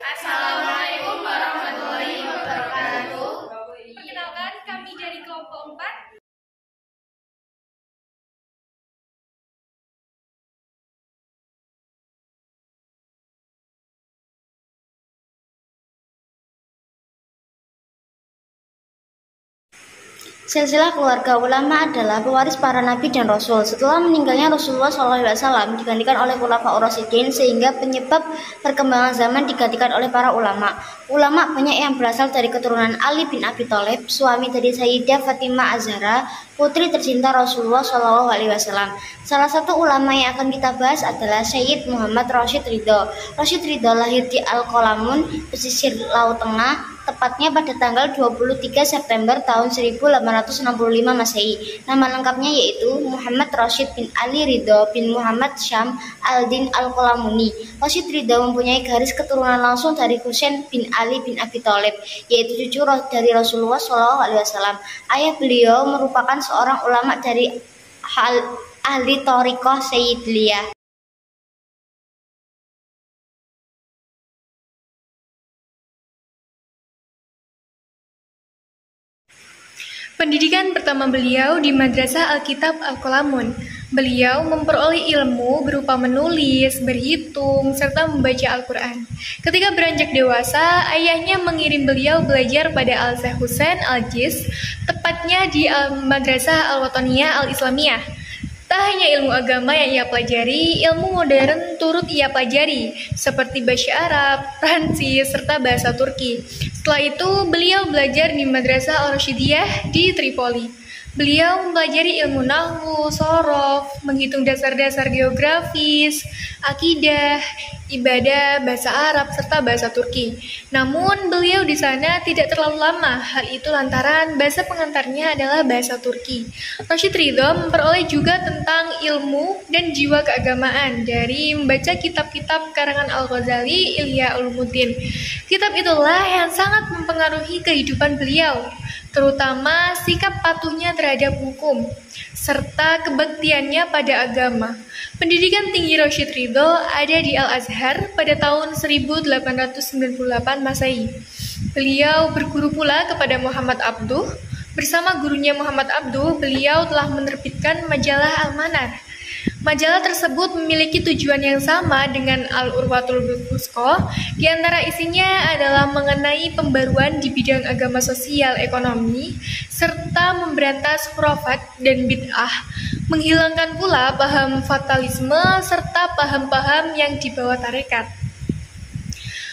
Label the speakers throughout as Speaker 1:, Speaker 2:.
Speaker 1: Assalamualaikum warahmatullahi wabarakatuh. Perkenalkan, kami dari kelompok 4.
Speaker 2: Silsilah keluarga ulama adalah pewaris para nabi dan rasul. Setelah meninggalnya Rasulullah SAW digantikan oleh Khulafaur Rasyidin, sehingga penyebab perkembangan zaman digantikan oleh para ulama. Ulama banyak yang berasal dari keturunan Ali bin Abi Thalib, suami dari Sayyidah Fatimah Az-Zahra, putri tercinta Rasulullah SAW. Salah satu ulama yang akan kita bahas adalah Sayyid Muhammad Rashid Ridho. Rashid Ridho lahir di Al-Qalamun, pesisir Laut Tengah, tepatnya pada tanggal 23 September tahun 1865 Masehi. Nama lengkapnya yaitu Muhammad Rashid bin Ali Ridho bin Muhammad Syam al-Din al-Qalamuni. Rashid Ridho mempunyai garis keturunan langsung dari Husain bin Ali bin Abi Thalib, yaitu cucu dari Rasulullah SAW. Ayah beliau merupakan seorang ulama dari ahli thariqah Sayyidiyah.
Speaker 1: Pendidikan pertama beliau di Madrasah Alkitab Al-Qalamun. Beliau memperoleh ilmu berupa menulis, berhitung, serta membaca Al-Quran. Ketika beranjak dewasa, ayahnya mengirim beliau belajar pada Al-Syekh Husain Al-Jiz, tepatnya di Madrasah Al-Wataniyah Al-Islamiyah. Tak hanya ilmu agama yang ia pelajari, ilmu modern turut ia pelajari, seperti bahasa Arab, Prancis, serta bahasa Turki. Setelah itu, beliau belajar di Madrasah Al-Rasyidiyah di Tripoli. Beliau mempelajari ilmu nahwu, sorof, menghitung dasar-dasar geografis, akidah, ibadah, bahasa Arab, serta bahasa Turki. Namun, beliau di sana tidak terlalu lama. Hal itu lantaran bahasa pengantarnya adalah bahasa Turki. Rashid Ridho memperoleh juga tentang ilmu dan jiwa keagamaan dari membaca kitab-kitab karangan Al-Ghazali, Ihya Ulumuddin. Kitab itulah yang sangat mempengaruhi kehidupan beliau, terutama sikap patuhnya terhadap hukum, serta kebaktiannya pada agama. Pendidikan tinggi Rashid Ridho ada di Al-Azhar pada tahun 1898 Masehi. Beliau berguru pula kepada Muhammad Abduh. Bersama gurunya Muhammad Abduh, beliau telah menerbitkan majalah Al-Manar. Majalah tersebut memiliki tujuan yang sama dengan Al-Urwatul Wuthqa. Di antara isinya adalah mengenai pembaruan di bidang agama sosial ekonomi, serta memberantas khurafat dan bid'ah, menghilangkan pula paham fatalisme, serta paham-paham yang dibawa tarekat.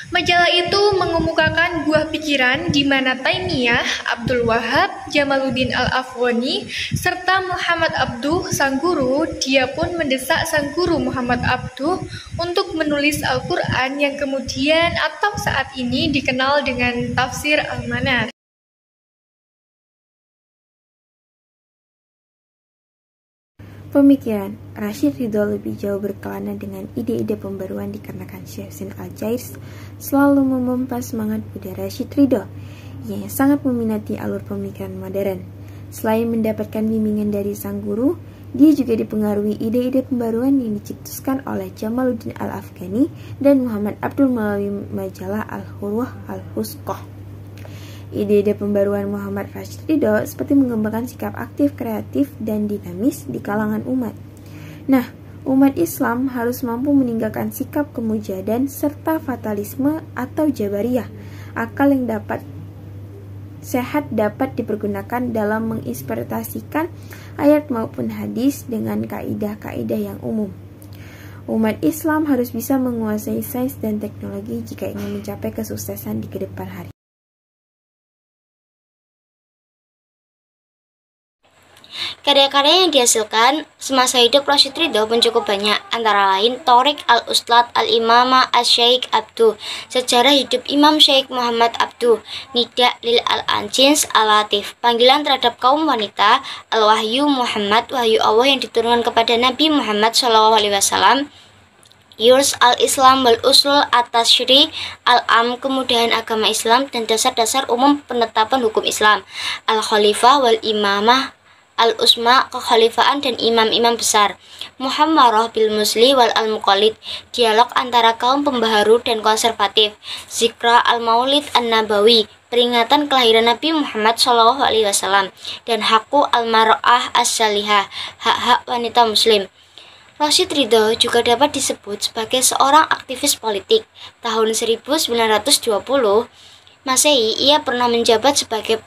Speaker 1: Majalah itu mengemukakan buah pikiran di mana Taimiyah, Abdul Wahab, Jamaluddin Al-Afghani, serta Muhammad Abduh, sang guru. Dia pun mendesak sang guru Muhammad Abduh untuk menulis Al-Quran yang kemudian atau saat ini dikenal dengan tafsir Al-Manar.
Speaker 3: Pemikiran Rashid Ridho lebih jauh berkelana dengan ide-ide pembaruan dikarenakan Syekh Husain Al-Jaiz selalu memompa semangat Budi Rashid Ridho yang sangat meminati alur pemikiran modern. Selain mendapatkan bimbingan dari sang guru, dia juga dipengaruhi ide-ide pembaruan yang dicetuskan oleh Jamaluddin Al-Afghani dan Muhammad Abdul melalui majalah Al-Hurwah Al-Husqah. Ide-ide pembaruan Muhammad Rashid Ridho seperti mengembangkan sikap aktif, kreatif, dan dinamis di kalangan umat. Nah, umat Islam harus mampu meninggalkan sikap kemujadan serta fatalisme atau jabariyah. Akal yang sehat dapat dipergunakan dalam menginterpretasikan ayat maupun hadis dengan kaidah-kaidah yang umum. Umat Islam harus bisa menguasai sains dan teknologi jika ingin mencapai kesuksesan di kedepan hari.
Speaker 2: Karya-karya yang dihasilkan semasa hidup Rashid Ridho pun cukup banyak, antara lain Thariq Al-Ustad Al-Imamah Asy-Syaikh Abduh, Sejarah Hidup Imam Syekh Muhammad Abduh, Nida lil Al-Anjins Al-Latif, Panggilan Terhadap Kaum Wanita, Al-Wahyu Muhammad, Wahyu Allah yang diturunkan kepada Nabi Muhammad SAW, Yurs Al-Islam wal Usul At-Tasyri' Al-Am, Kemudahan Agama Islam dan Dasar-dasar Umum Penetapan Hukum Islam, Al-Khalifah wal Imamah al-Usma, kekhalifahan dan imam-imam besar, Muhammarah bil Musli wal al-Muqallid, dialog antara kaum pembaharu dan konservatif, Zikra al-Maulid an-Nabawi, peringatan kelahiran Nabi Muhammad SAW, dan Haqqu al-Mar'ah as-Salihah, hak-hak wanita muslim. Rashid Ridho juga dapat disebut sebagai seorang aktivis politik. Tahun 1920 Masehi, ia pernah menjabat sebagai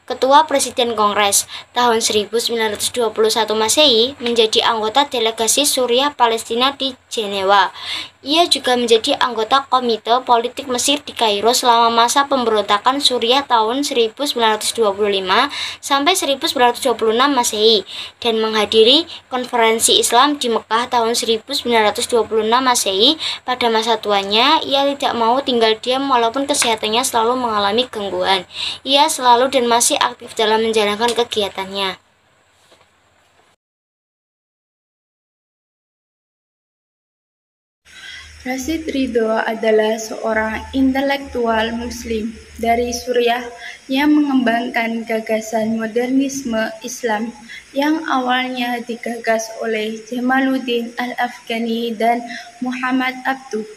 Speaker 2: Ketua Presiden Kongres. Tahun 1921 Masehi menjadi anggota delegasi Suriah Palestina di Jenewa. Ia juga menjadi anggota Komite Politik Mesir di Kairo selama masa pemberontakan Suriah tahun 1925 sampai 1926 Masehi dan menghadiri konferensi Islam di Mekah tahun 1926 Masehi. Pada masa tuanya, ia tidak mau tinggal diam walaupun kesehatannya selalu mengalami gangguan. Ia selalu dan masih aktif dalam menjalankan kegiatannya.
Speaker 1: Rashid Ridho adalah seorang intelektual muslim dari Suriah yang mengembangkan gagasan modernisme Islam yang awalnya digagas oleh Jamaluddin Al-Afghani dan Muhammad Abduh.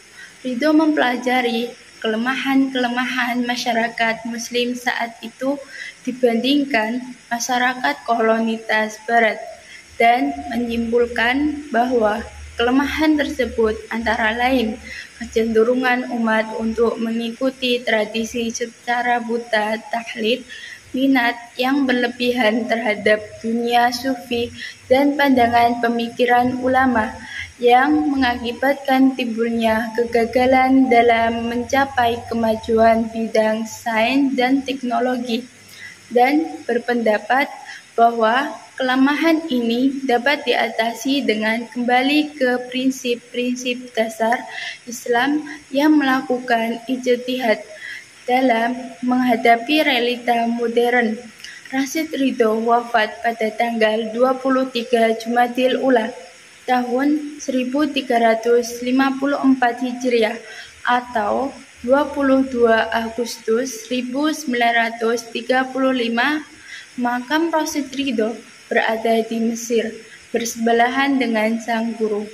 Speaker 1: Ridho mempelajari kelemahan-kelemahan masyarakat muslim saat itu dibandingkan masyarakat kolonitas barat dan menyimpulkan bahwa kelemahan tersebut antara lain kecenderungan umat untuk mengikuti tradisi secara buta taklid, minat yang berlebihan terhadap dunia sufi, dan pandangan pemikiran ulama yang mengakibatkan timbulnya kegagalan dalam mencapai kemajuan bidang sains dan teknologi, dan berpendapat bahwa kelemahan ini dapat diatasi dengan kembali ke prinsip-prinsip dasar Islam yang melakukan ijtihad dalam menghadapi realita modern. Rashid Ridho wafat pada tanggal 23 Jumadil Ula tahun 1354 Hijriah atau 22 Agustus 1935. Makam Rashid Ridho berada di Mesir, bersebelahan dengan sang guru.